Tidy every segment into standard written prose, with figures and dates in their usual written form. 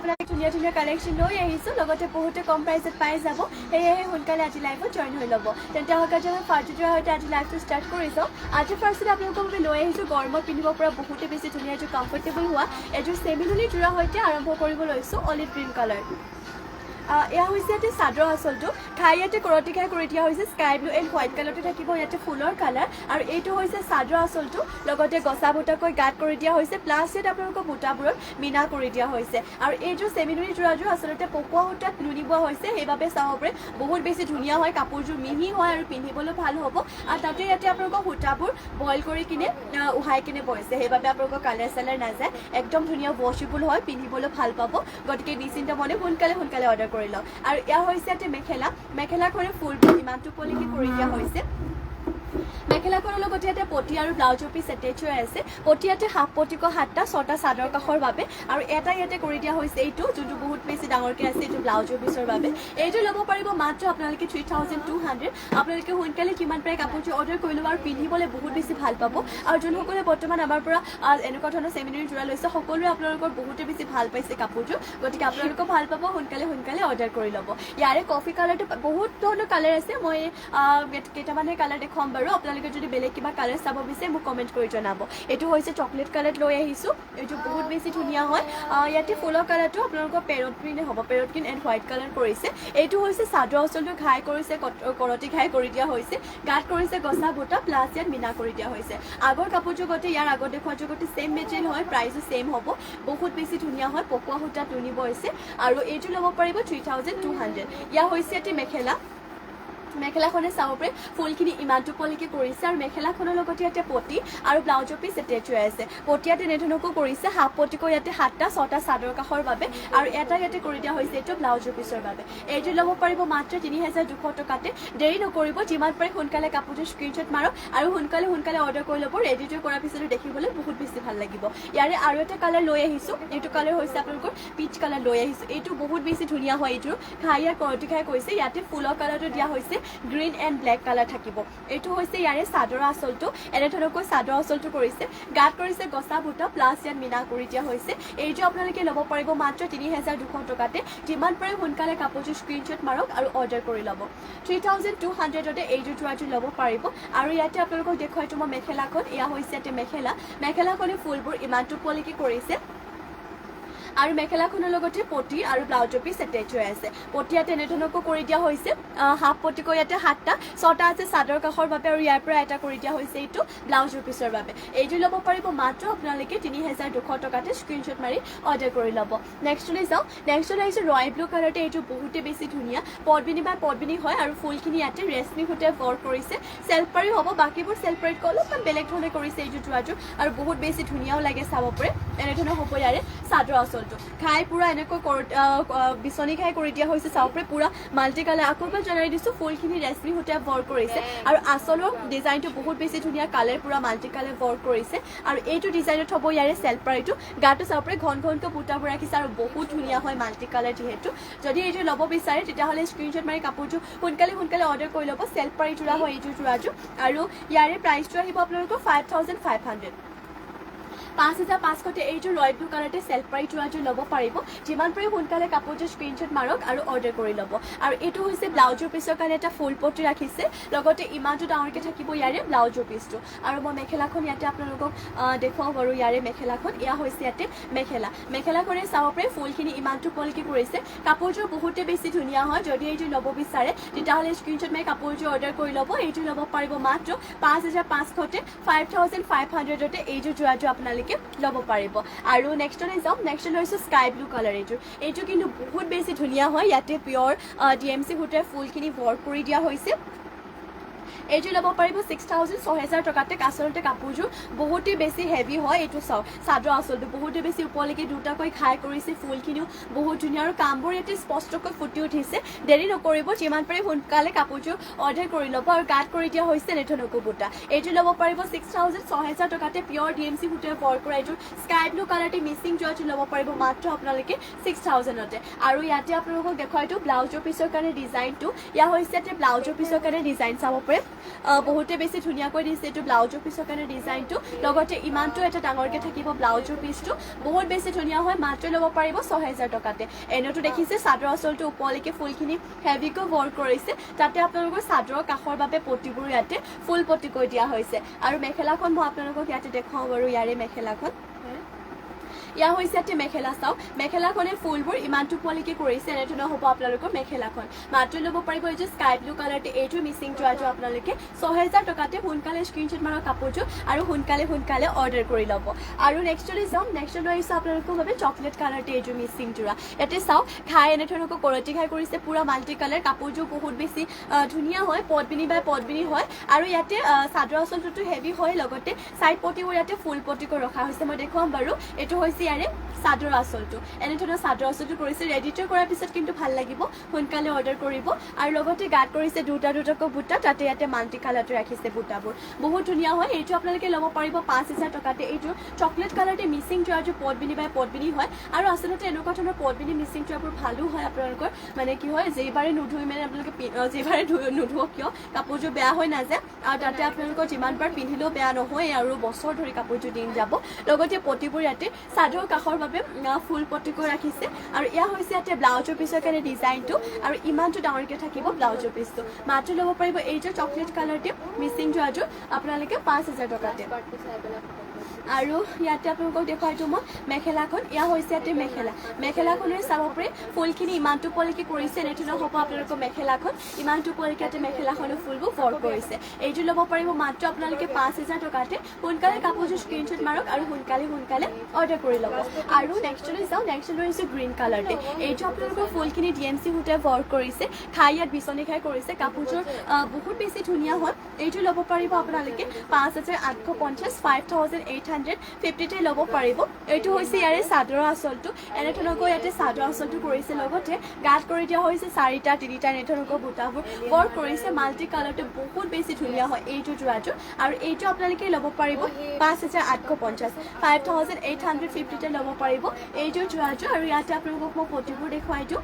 আপোনালোকে ধুনীয়া ধুনীয়া কালেকশ্যন লৈ আহিছোঁ, লগতে বহুতে কম প্ৰাইচত পাই যাব। সেয়েহে সোনকালে আজি লাইভত জইন হৈ ল'ব। তেন্তে অহা মই ফাৰ্ষ্টৰ সৈতে আজি লাইভটো ষ্টাৰ্ট কৰিছোঁ। আজি ফাৰ্ষ্টতে আপোনালোকৰ বাবে লৈ আহিছোঁ গৰমত পিন্ধিব পৰা বহুতে বেছি ধুনীয়া এযোৰ কমফৰ্টেবল হোৱা এযোৰ চেমিনুলি যোৰা সৈতে আৰম্ভ কৰিব লৈছোঁ অলিভ গ্ৰীণ কালাৰ। এয়া হৈছে ইয়াতে চাদৰ আঁচলটো খাই ইয়াতে কৰতি খাই কৰি দিয়া হৈছে স্কাই ব্লু এণ্ড হোৱাইট কালাৰটো থাকিব ইয়াতে ফুলৰ কালাৰ। আৰু এইটো হৈছে চাদৰ আঁচলটো, লগতে গছা বুটাকৈ গাত কৰি দিয়া হৈছে, প্লাছ ইয়াত আপোনালোকৰ বুটাবোৰত মীনা কৰি দিয়া হৈছে। আৰু এইযোৰ চেমিনুলি যোৰাযোৰ আচলতে পকোৱা সূতাত নুনি বোৱা হৈছে, সেইবাবে চাব পাৰে বহুত বেছি ধুনীয়া হয়, কাপোৰযোৰ মিহি হয় আৰু পিন্ধিবলৈ ভাল হ'ব। আৰু তাতে ইয়াতে আপোনালোকৰ সূতাবোৰ বইল কৰি কিনে উহাই কিনে বৈছে, সেইবাবে আপোনালোকৰ কালাৰ চালাৰ নাযায়, একদম ধুনীয়া ৱাশ্বেবল হয়, পিন্ধিবলৈ ভাল পাব। গতিকে নিশ্চিন্ত মনে সোনকালে অৰ্ডাৰ কৰি লওক। আৰু এয়া হৈছে ইয়াতে মেখেলাখনে ফুলবোৰ ইমানটো পলিকি কৰি দিয়া হৈছে। মেখেলাখনৰ লগতে ইয়াতে পতি আৰু ব্লাউজৰ পিচ এটেচ হৈ আছে। পতি ইয়াতে হাফ পতিকৈ 7টা 6টা চাদৰ কাষৰ বাবে, আৰু এটা ইয়াতে কৰি দিয়া হৈছে এইটো যোনটো বহুত বেছি ডাঙৰকৈ আছে, এইটো ব্লাউজৰ পিচৰ বাবে। এইটো ল'ব পাৰিব মাত্ৰ আপোনালোকে 3200। আপোনালোকে সোনকালে কিমান পাৰে কাপোৰযোৰ অৰ্ডাৰ কৰি ল'ব আৰু পিন্ধিবলৈ বহুত বেছি ভাল পাব। আৰু যোনসকলে বৰ্তমান আমাৰ পৰা এনেকুৱা ধৰণৰ চেমিনুলি যোৰা লৈছে, সকলোৱে আপোনালোকৰ বহুতে বেছি ভাল পাইছে কাপোৰযোৰ। গতিকে আপোনালোকেও ভাল পাব, সোনকালে অৰ্ডাৰ কৰি ল'ব। ইয়াৰে কফি কালাৰটো বহুত ধৰণৰ কালাৰ আছে, মই কেইটামানে কালাৰ দেখুৱাম বাৰু। আপোনালোকে যদি বেলেগ কিবা কালাৰ চাব বিচাৰে মোক কমেণ্ট কৰি জনাব। এইটো হৈছে চকলেট কালাৰত লৈ আহিছোঁ, এইটো বহুত বেছি ধুনীয়া হয়। ইয়াতে ফুলৰ কালাৰটো আপোনালোকৰ পেৰট গ্ৰীণে হ'ব, parrot green and white colour কৰিছে। এইটো হৈছে চাদৰ আঁচলটো ঘাই কৰিছে, কৰতি ঘাই কৰি দিয়া হৈছে, গাত কৰিছে গছা বুটা, প্লাছ ইয়াত মীনা কৰি দিয়া হৈছে। আগৰ কাপোৰযোৰ গতে ইয়াৰ আগত দেখুৱাযোৰ গতে ছেম মেটেৰিয়েল হয়, প্ৰাইচো ছেম হ'ব, বহুত বেছি ধুনীয়া হয়, পকোৱা সূতাত নুনি বৈছে। আৰু এইটো ল'ব পাৰিব 3200। ইয়াৰ হৈছে ইয়াতে মেখেলাখনে চাব পাৰে ফুলখিনি ইমানটো পলিকি কৰিছে, আৰু মেখেলাখনৰ লগতে ইয়াতে পতি আৰু ব্লাউজৰ পিচ এটেচ হৈ আছে। পতি ইয়াতে এনেধৰণকো কৰিছে, হাফ পতিকৈ ইয়াতে 7টা 6টা চাদৰ কাষৰ বাবে, আৰু এটা ইয়াতে কৰি দিয়া হৈছে এইটো ব্লাউজৰ পিচৰ বাবে। এইটো ল'ব পাৰিব মাত্ৰ 3200 টকাতে। দেৰি নকৰিব, যিমান পাৰে সোনকালে কাপোৰটোৰ স্ক্ৰীনশ্বট মাৰক আৰু সোনকালে অৰ্ডাৰ কৰি ল'ব। ৰেডিটো কৰাৰ পিছতো দেখিবলৈ বহুত বেছি ভাল লাগিব। ইয়াৰে আৰু এটা কালাৰ লৈ আহিছোঁ, এইটো কালাৰ হৈছে আপোনালোকৰ পিচ কালাৰ লৈ আহিছোঁ। এইটো বহুত বেছি ধুনীয়া হয়, এইটো কৰতি খাই কৈছে। ইয়াতে ফুলৰ কালাৰটো দিয়া হৈছে গ্ৰীণ এণ্ড ব্লেক কালাৰ থাকিব। এইটো হৈছে ইয়াৰে চাদৰ আঁচলটো, এনেধৰণকৈ চাদৰ আঁচলটো কৰিছে, গাত কৰিছে গছা বুটা, প্লাছ ইয়াত মীনা কৰি দিয়া হৈছে। এইটো আপোনালোকে ল'ব পাৰিব মাত্ৰ 3200 টকাতে। যিমান পাৰে সোনকালে কাপোৰযোৰ স্ক্ৰীনশ্বট মাৰক আৰু অৰ্ডাৰ কৰি ল'ব। 3200তে এইযোৰ যোৰাযোৰ ল'ব পাৰিব। আৰু ইয়াতে আপোনালোকক দেখুৱাইছোঁ মই মেখেলাখন, এয়া হৈছে ইয়াতে মেখেলাখনে ফুলবোৰ ইমানটো পলিকি কৰিছে, আৰু মেখেলাখনৰ লগতে পতি আৰু ব্লাউজৰ পিচ এটেচ হৈ আছে। পতি ইয়াতে এনেধৰণকো কৰি দিয়া হৈছে, হাফ পতিকৈ ইয়াতে 7টা 6টা আছে চাদৰ কাষৰ বাবে, আৰু ইয়াৰ পৰা এটা কৰি দিয়া হৈছে এইটো ব্লাউজৰ পিচৰ বাবে। এইটো ল'ব পাৰিব মাত্ৰ আপোনালোকে 3200 টকাতে, স্ক্ৰীনশ্বট মাৰি অৰ্ডাৰ কৰি ল'ব। নেক্সটলৈ যাওঁ। নেক্সটলৈ আহিছোঁ ৰয়েল ব্লু কালাৰতে, এইটো বহুতে বেছি ধুনীয়া, পদ্মিনী হয়, আৰু ফুলখিনি ইয়াতে ৰেচমি সূতাৰে ৱৰ্ক কৰিছে। চেল্ফ পাৰি হ'ব, বাকীবোৰ চেল্ফ পাৰিতকৈ অলপমান বেলেগ ধৰণে কৰিছে এইযোৰ যোৰাযোৰ, আৰু বহুত বেছি ধুনীয়াও লাগে চাব পাৰে। এনেধৰণৰ হ'ব ইয়াৰে চাদৰ আঁচল। খাই পুৰা এনেকৈ বিচনী খাই কৰি দিয়া হৈছে, চাব পাৰে পুৰা মাল্টি কালাৰ। আকৌ এবাৰ জনাই দিছোঁ, ফুলখিনি ৰেচমি সূতাৰে ৱৰ্ক কৰিছে, আৰু আঁচলৰ ডিজাইনটো বহুত বেছি ধুনীয়া, কালাৰ পুৰা মাল্টি কালাৰ ৱৰ্ক কৰিছে। আৰু এইটো ডিজাইনত হ'ব ইয়াৰে চেল্ফ পাৰিটো, গাটো চাব পাৰে ঘনকৈ বুটাবোৰ ৰাখিছে, আৰু বহুত ধুনীয়া হয় মাল্টি কালাৰ। যিহেতু যদি এইযোৰ ল'ব বিচাৰে তেতিয়াহ'লে স্ক্ৰীনশ্বট মাৰি কাপোৰযোৰ সোনকালে অৰ্ডাৰ কৰি ল'ব। চেল্ফ পাৰি যোৰা হয় এইযোৰ যোৰাযোৰ, আৰু ইয়াৰে প্ৰাইচটো আহিব আপোনালোকৰ 5500। 5500তে এইযোৰ ৰয়েল ব্লু কালাৰতে চেল্ফ পাৰি যোৰাযোৰ ল'ব পাৰিব। যিমান পাৰে সোনকালে কাপোৰযোৰ স্ক্ৰীনশ্বট মাৰক আৰু অৰ্ডাৰ কৰি ল'ব। আৰু এইটো হৈছে ব্লাউজৰ পিচৰ কাৰণে এটা ফুল পটি ৰাখিছে, লগতে ইমানটো ডাঙৰকৈ থাকিব ইয়াৰে ব্লাউজৰ পিচটো। আৰু মই মেখেলাখন ইয়াতে আপোনালোকক দেখুৱাওঁ বাৰু। ইয়াৰে মেখেলাখন, এয়া হৈছে ইয়াতে মেখেলাখনে চাব পাৰে ফুলখিনি ইমানটো পলিকি কৰিছে, কাপোৰযোৰ বহুতে বেছি ধুনীয়া হয়। যদি এইযোৰ ল'ব বিচাৰে তেতিয়াহ'লে স্ক্ৰীনশ্বট মাৰি কাপোৰযোৰ অৰ্ডাৰ কৰি ল'ব। এইযোৰ ল'ব পাৰিব মাত্ৰ 5500তে, 5500তে এইযোৰ যোৰাযোৰ আপোনালোকে ল'ব পাৰিব। আৰু নেক্সটলৈ যাওঁ। নেক্সটলৈ হৈছে স্কাই ব্লু কালাৰ। এইটো কিন্তু বহুত বেছি ধুনীয়া হয়, ইয়াতে পিয়ৰ DMC সূতাৰে ফুলখিনি ৱৰ্ক কৰি দিয়া হৈছে। এইযোৰ ল'ব পাৰিব 6000 টকাতে। আচলতে কাপোৰযোৰ বহুতেই বেছি হেভি হয়। এইটো চাওক, চাদৰ আচলতে বহুতেই বেছি ওপৰলৈকে দুটাকৈ খাই কৰিছে, ফুলখিনিও বহুত ধুনীয়া, আৰু কামবোৰ ইয়াতে স্পষ্টকৈ ফুটি উঠিছে। দেৰি নকৰিব, যিমান পাৰে সোনকালে কাপোৰযোৰ অৰ্ডাৰ কৰি ল'ব। আৰু গাত কৰি দিয়া হৈছে এনেধৰণকৈ বুটা। এইযোৰ ল'ব পাৰিব 6000 টকাতে, পিয়ৰ DMC সূতাৰে ৱৰ্ক কৰা এইযোৰ স্কাই ব্লু কালাৰতে মিচিং যোৰাযোৰ ল'ব পাৰিব মাত্ৰ আপোনালোকে 6000তে। আৰু ইয়াতে আপোনালোকক দেখুৱাইটো ব্লাউজৰ পিচৰ কাৰণে ডিজাইনটো, ইয়া হৈছে ইয়াতে ব্লাউজৰ পিচৰ কাৰণে ডিজাইন চাব পাৰে। বহুতে বেছি ধুনীয়াকৈ দিছে এইটো ব্লাউজৰ পিছৰ কাৰণে ডিজাইনটো লগতে ইমানটো এটা ডাঙৰকৈ থাকিব ব্লাউজৰ পিছটো বহুত বেছি ধুনীয়া হয় মাত্ৰ ল'ব পাৰিব 6000 টকাতে এনেটো দেখিছে চাদৰ আঁচলটো ওপৰলৈকে ফুলখিনি হেভিকৈ ৱৰ্ক কৰিছে তাতে আপোনালোকৰ চাদৰৰ কাষৰ বাবে পটিবোৰ ইয়াতে ফুল পটি কৰি দিয়া হৈছে আৰু মেখেলাখন মই আপোনালোকক ইয়াতে দেখাওঁ বাৰু ইয়াৰে মেখেলাখন ইয়া হৈছে ইয়াতে মেখেলা চাওক মেখেলাখনে ফুলবোৰ ইমানটো পোৱালৈকে কৰিছে এনেধৰণৰ হ'ব আপোনালোকৰ মেখেলাখন মাত্ৰ ল'ব পাৰিব এই যে স্কাই ব্লু কালাৰতে এইটো মিচিং যোৱাটো আপোনালোকে 6000 টকাতে সোনকালে স্ক্ৰীনশ্বট মাৰক কাপোৰযোৰ আৰু সোনকালে অৰ্ডাৰ কৰি ল'ব আৰু নেক্সটলৈ যাওঁ নেক্সট লৈ আহিছোঁ আপোনালোকৰ বাবে চকলেট কালাৰতে এইটো মিচিং যোৰা ইয়াতে চাওক খাই এনেধৰণকৈ কৰতি খাই কৰিছে পুৰা মাল্টি কালাৰ কাপোৰযোৰ বহুত বেছি ধুনীয়া হয় পদ্মিনী বাই পদ্মিনী হয় আৰু ইয়াতে চাদৰ আঁচলটোতো হেভি হয় লগতে চাইড পটিবোৰ ইয়াতে ফুল পটি কৰি ৰখা হৈছে মই দেখুৱাম বাৰু এইটো হৈছে ইয়াৰে চাদৰ আঁচলটো এনেধৰণৰ চাদৰ আঁচলটো কৰিছে ৰেডিটো কৰাৰ পিছত কিন্তু ভাল লাগিব সোনকালে অৰ্ডাৰ কৰিব আৰু লগতে গাত কৰিছে দুটাকৈ বুটা তাতে ইয়াতে মাল্টি কালাৰটো ৰাখিছে বুটাবোৰ বহুত ধুনীয়া হয় এইটো আপোনালোকে ল'ব পাৰিব 5000 টকাতে এইটো চকলেট কালাৰতে মিচিং যোৱাটো পদ্মিনী বাই পদ্মিনী হয় আৰু আচলতে এনেকুৱা ধৰণৰ পদ্মিনী মিচিং যোৱাবোৰ ভালো হয় আপোনালোকৰ মানে কি হয় যেইবাৰে নুধুই মানে আপোনালোকে যেইবাৰে নুধুৱক কিয় কাপোৰযোৰ বেয়া হৈ নাযায় আৰু তাতে আপোনালোকৰ যিমানবাৰ পিন্ধিলেও বেয়া নহয় আৰু বছৰ ধৰি কাপোৰযোৰ দিন যাব লগতে পটিবোৰ ইয়াতে চাদৰ কাষৰ বাবে ফুল পটি কৰি ৰাখিছে আৰু এয়া হৈছে ইয়াতে ব্লাউজৰ পিছৰ কাৰণে ডিজাইনটো আৰু ইমানটো ডাঙৰকৈ থাকিব ব্লাউজৰ পিছটো মাত্ৰ ল'ব পাৰিব এইযোৰ চকলেট কালাৰটো মিচিং যোৱাযোৰ আপোনালোকে 5000 টকাতে আৰু ইয়াতে আপোনালোকক দেখুৱাইছোঁ মই মেখেলাখন এয়া হৈছে ইয়াতে মেখেলাখনেৰে চাব পাৰি ফুলখিনি ইমানটো পোৱালৈকে কৰিছে এনেধৰণৰ হ'ব আপোনালোকৰ মেখেলাখন ইমানটো পোৱালৈকে ইয়াতে মেখেলাখনৰ ফুলবোৰ ৱৰ্ক কৰিছে এইযোৰ ল'ব পাৰিব মাত্ৰ আপোনালোকে 5000 টকাতে সোনকালে কাপোৰযোৰ স্ক্ৰীনশ্বট মাৰক আৰু সোনকালে অৰ্ডাৰ কৰি ল'ব আৰু নেক্সটলৈ যাওঁ নেক্সটলৈ হৈছে গ্ৰীণ কালাৰতে এইটো আপোনালোকৰ ফুলখিনি DMC সূতাই ৱৰ্ক কৰিছে খাই ইয়াত বিচনী খাই কৰিছে কাপোৰযোৰ বহুত বেছি ধুনীয়া হয় এইটো ল'ব পাৰিব আপোনালোকে 5850 5850তে ল'ব পাৰিব এইটো হৈছে ইয়াৰে চাদৰ আঁচলটো এনেধৰণকৈ ইয়াতে চাদৰ আঁচলটো কৰিছে লগতে গাত কৰি দিয়া হৈছে 4টা 3টা এনেধৰণকৈ বুটাবোৰ ৱৰ্ক কৰিছে মাল্টি কালাৰটো বহুত বেছি ধুনীয়া হয় এইটো যোৱাটো আৰু এইটো আপোনালোকে ল'ব পাৰিব 5850 5850তে ল'ব পাৰিব এইটো যোৱাটো আৰু ইয়াতে আপোনালোকক মই পটিবোৰ দেখুৱাই দিওঁ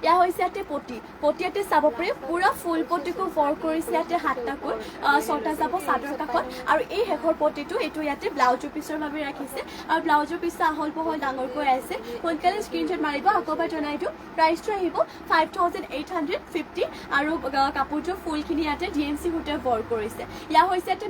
ইয়া হৈছে ইয়াতে পটি ইয়াতে চাব পাৰি পুৰা ফুল পটিকৈ ৱৰ্ক কৰিছে ইয়াতে 7টাকৈ 6টা যাব চাদৰ কাষত আৰু এই শেষৰ পটিটো এইটো ইয়াতে ব্লাউজৰ পিছৰ বাবে ৰাখিছে আৰু ব্লাউজৰ পিছ আহল বহল ডাঙৰকৈ আছে সোনকালে স্ক্ৰীনশ্বট মাৰিব আকৌবাৰ জনাই দিওঁ প্ৰাইচটো আহিব 5850 আৰু কাপোৰটোৰ ফুলখিনি ইয়াতে DMC সূতাই ৱৰ্ক কৰিছে ইয়া হৈছে ইয়াতে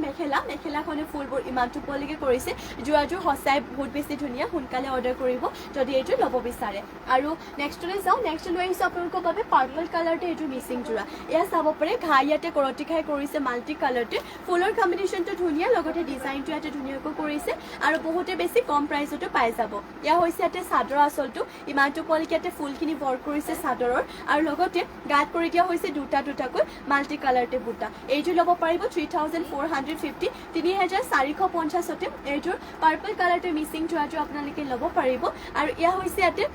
মেখেলাখনে ফুলবোৰ ইমানটো পোৱালৈকে কৰিছে যোৱাযোৰ সঁচাই বহুত বেছি ধুনীয়া সোনকালে অৰ্ডাৰ কৰিব যদি এইটো ল'ব বিচাৰে আৰু নেক্সটলৈ যাওঁ নেক্সট লৈ আপোনালোকৰ বাবে পাৰ্পল কালাৰতে এইটো মিচিং যোৰা এয়া চাব পাৰে ঘাই ইয়াতে কৰতি খাই কৰিছে মাল্টি কালাৰতে ফুলৰ কম্বিনেশ্যনটো ধুনীয়া লগতে ডিজাইনটো ইয়াতে ধুনীয়াকৈ কৰিছে আৰু বহুতে বেছি কম প্ৰাইচতো পাই যাব এয়া হৈছে ইয়াতে চাদৰ আঁচলটো ইমানটো পোৱালৈকে ইয়াতে ফুলখিনি ৱৰ্ক কৰিছে চাদৰৰ আৰু লগতে গাত কৰি দিয়া হৈছে দুটাকৈ মাল্টি কালাৰতে বুটা এইযোৰ ল'ব পাৰিব 3450 3450তে এইযোৰ পাৰ্পল কালাৰতে মিচিং যোৰাটো আপোনালোকে ল'ব পাৰিব আৰু এয়া হৈছে ইয়াতে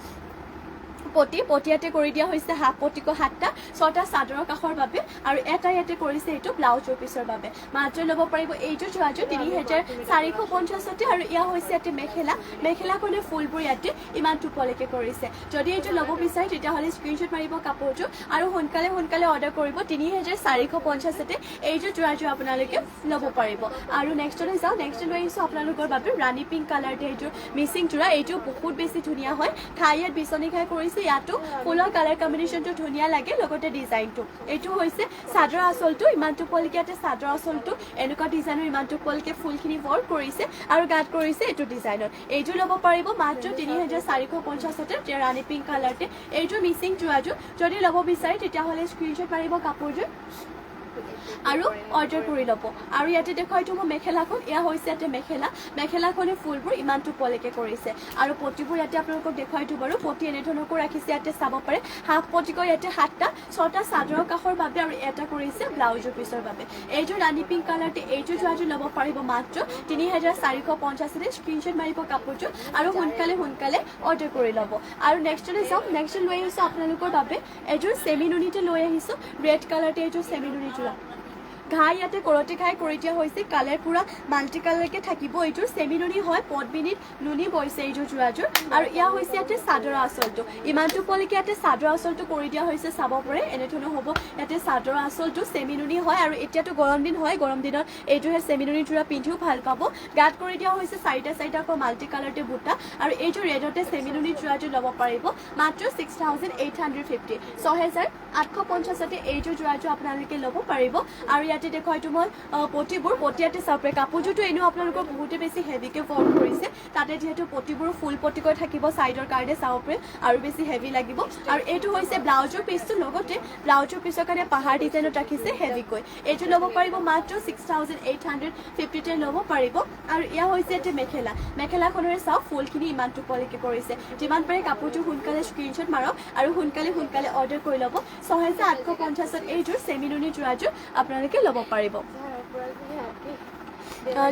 পটিয়াতে কৰি দিয়া হৈছে হাফ পটিকৈ 7টা 6টা চাদৰৰ কাষৰ বাবে আৰু এটা ইয়াতে কৰিছে এইটো ব্লাউজৰ পিছৰ বাবে মাত্ৰ ল'ব পাৰিব এইযোৰ যোৱাযোৰ 3450তে আৰু ইয়া হৈছে ইয়াতে মেখেলাখনে ফুলবোৰ ইয়াতে ইমানটো পোৱালৈকে কৰিছে যদি এইটো ল'ব বিচাৰে তেতিয়াহ'লে স্ক্ৰীনশ্বট মাৰিব কাপোৰযোৰ আৰু সোনকালে অৰ্ডাৰ কৰিব 3450তে এইযোৰ যোৱাযোৰ আপোনালোকে ল'ব পাৰিব আৰু নেক্সটলৈ যাওঁ নেক্সট লৈ আহিছোঁ আপোনালোকৰ বাবে ৰাণী পিংক কালাৰতে এইযোৰ মিচিং যোৰা এইটো বহুত বেছি ধুনীয়া হয় খাই ইয়াত বিচনী খাই কৰিছে ইয়াতো ফুলৰ কালাৰ কম্বিনেশ্যনটো ধুনীয়া লাগে লগতে ডিজাইনটো এইটো হৈছে চাদৰ আঁচলটো ইমানটো পোৱালৈকে ইয়াতে চাদৰ আঁচলটো এনেকুৱা ডিজাইনৰ ইমানটো পোৱালৈকে ফুলখিনি ৱৰ্ক কৰিছে আৰু গাত কৰিছে এইটো ডিজাইনত এইটো ল'ব পাৰিব মাত্ৰ 3450তে ৰাণী পিংক কালাৰতে এইটো মিচিং যোৱাযোৰ যদি ল'ব বিচাৰে তেতিয়াহ'লে স্ক্ৰীনশ্বট মাৰিব কাপোৰযোৰ আৰু অৰ্ডাৰ কৰি ল'ব আৰু ইয়াতে দেখুৱাইতো মই মেখেলাখন এয়া হৈছে ইয়াতে মেখেলাখনে ফুলবোৰ ইমানটো পোৱালৈকে কৰিছে আৰু পটিবোৰ ইয়াতে আপোনালোকক দেখুৱাইতো বাৰু পটি এনেধৰণকৈ ৰাখিছে ইয়াতে চাব পাৰে হাফ পটিকৈ ইয়াতে 7টা 6টা চাদৰৰ কাষৰ বাবে আৰু এটা কৰিছে ব্লাউজৰ পিছৰ বাবে এইযোৰ ৰাণী পিংক কালাৰতে এইযোৰ যোৱাযোৰ ল'ব পাৰিব মাত্ৰ 3450তে স্ক্ৰীনশ্বট মাৰিব কাপোৰযোৰ আৰু সোনকালে অৰ্ডাৰ কৰি ল'ব আৰু নেক্সটলৈ যাওঁ নেক্সট লৈ আহিছোঁ আপোনালোকৰ বাবে এইযোৰ চেমি নুনিতে লৈ আহিছোঁ ৰেড কালাৰতে এইযোৰ চেমি নুনি যোৰা ঘাই ইয়াতে কৰতি ঘাই কৰি দিয়া হৈছে কালাৰ পুৰা মাল্টি কালাৰকে থাকিব এইযোৰ চেমি নুনি হয় পদ্মিনীত নুনি বৈছে এইযোৰ যোৰাযোৰ আৰু ইয়া হৈছে ইয়াতে চাদৰ আঁচলটো ইমানটো পলৈকে ইয়াতে চাদৰ আঁচলটো কৰি দিয়া হৈছে চাব পাৰে এনেধৰণৰ হ'ব ইয়াতে চাদৰ আঁচলটো চেমি নুনি হয় আৰু এতিয়াতো গৰম দিন হয় গৰম দিনত এইযোৰহে চেমি নুনি যোৰা পিন্ধিও ভাল পাব গাত কৰি দিয়া হৈছে চাৰিটা আকৌ মাল্টি কালাৰতে বুটা আৰু এইযোৰ ৰেডতে চেমি নুনি যোৰাযোৰ ল'ব পাৰিব মাত্ৰ 6850 6850তে এইযোৰ যোৰাযোৰ আপোনালোকে ল'ব পাৰিব আৰু ইয়াতে দেখুৱাইতো মই পটিবোৰ পটিয়াতে চাপে কাপোৰযোৰটো এনেও আপোনালোকৰ বহুতে বেছি হেভিকে ফৰ্ম কৰিছে তাতে যেহেতু পটিবোৰ ফুল পটিকৈ থাকিব সাইডৰ কাৰণে চাব পাৰে আৰু বেছি হেভি লাগিব আৰু এইটো হৈছে ব্লাউজৰ পিচটো লগতে ব্লাউজৰ পিছৰ কাৰণে পাহাৰ ডিজাইনত ৰাখিছে হেভিকৈ এইটো ল'ব পাৰিব মাত্ৰ 6850তে ল'ব পাৰিব আৰু ইয়া হৈছে এতে মেখেলাখনৰে চাওক ফুলখিনি ইমানটো পলিকে কৰিছে যিমান পাৰে কাপোৰটো সোনকালে স্ক্ৰীনশ্বট মাৰক আৰু সোনকালে অৰ্ডাৰ কৰি ল'ব 6850ত এইযোৰ চেমি নুনি যোৰাযোৰ আপোনালোকে ল'ব পাৰিব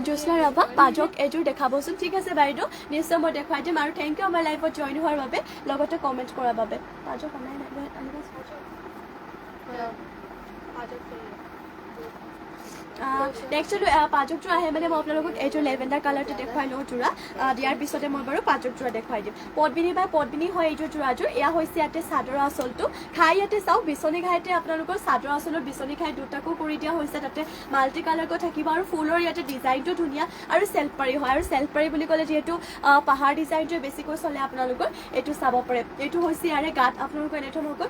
জোসনা ৰাভা পাজক এযোৰ দেখাবচোন ঠিক আছে বাইদেউ নিশ্চয় মই দেখুৱাই দিম আৰু থেংক ইউ আমাৰ লাইভত জইন হোৱাৰ বাবে লগতে কমেণ্ট কৰাৰ বাবে পাজক নেক্সট পাজক যোৰা আহে মানে মই আপোনালোকক এইযোৰ লেভেণ্ডাৰ কালাৰটো দেখুৱাই লওঁ যোৰা দিয়াৰ পিছতে মই বাৰু পাজক যোৰা দেখুৱাই দিম পদ্মিনী হয় এইযোৰ যোৰাযোৰ এয়া হৈছে ইয়াতে চাদৰ আঁচলটো ঘাই ইয়াতে চাওক বিচনী ঘাইতে আপোনালোকৰ চাদৰ আঁচলৰ বিচনী ঘাই দুটাকো কৰি দিয়া হৈছে তাতে মাল্টি কালাৰকৈ থাকিব আৰু ফুলৰ ইয়াতে ডিজাইনটো ধুনীয়া আৰু চেল্ফ পাৰি হয় আৰু চেল্ফ পাৰি বুলি ক'লে যিহেতু পাহাৰ ডিজাইনটোৱে বেছিকৈ চলে আপোনালোকৰ এইটো চাব পাৰে এইটো হৈছে ইয়াৰে গাত আপোনালোকৰ এনেধৰণৰকৈ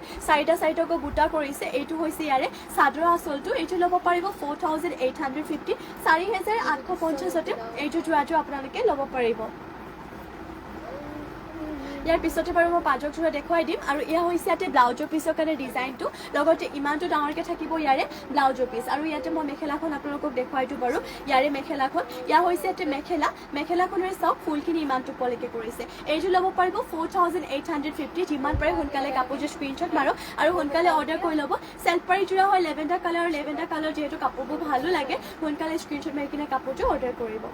চাৰিটাকৈ বুটা কৰিছে এইটো হৈছে ইয়াৰে চাদৰ আঁচলটো এইটো ল'ব পাৰিব 4850 4850তে এইটো যোৰাযোৰ আপোনালোকে ল'ব পাৰিব ইয়াৰ পিছতে বাৰু মই পাজক যোৰা দেখুৱাই দিম আৰু ইয়া হৈছে ইয়াতে ব্লাউজৰ পিছৰ কাৰণে ডিজাইনটো লগতে ইমানটো ডাঙৰকে থাকিব ইয়াৰে ব্লাউজৰ পিছ আৰু ইয়াতে মই মেখেলাখন আপোনালোকক দেখুৱাই দিওঁ বাৰু ইয়াৰে মেখেলাখন ইয়া হৈছে ইয়াতে মেখেলাখনৰে চাওক ফুলখিনি ইমানটো পলিকে কৰিছে এইযোৰ ল'ব পাৰিব 4850 যিমান পাৰে সোনকালে কাপোৰযোৰ স্ক্ৰীনশ্বট মাৰক আৰু সোনকালে অৰ্ডাৰ কৰি ল'ব চেল্ফ পাৰি যোৰা হয় লেভেণ্ডাৰ কালাৰ যিহেতু কাপোৰবোৰ ভালো লাগে সোনকালে স্ক্ৰীনশ্বট মাৰি কিনে কাপোৰযোৰ অৰ্ডাৰ কৰিব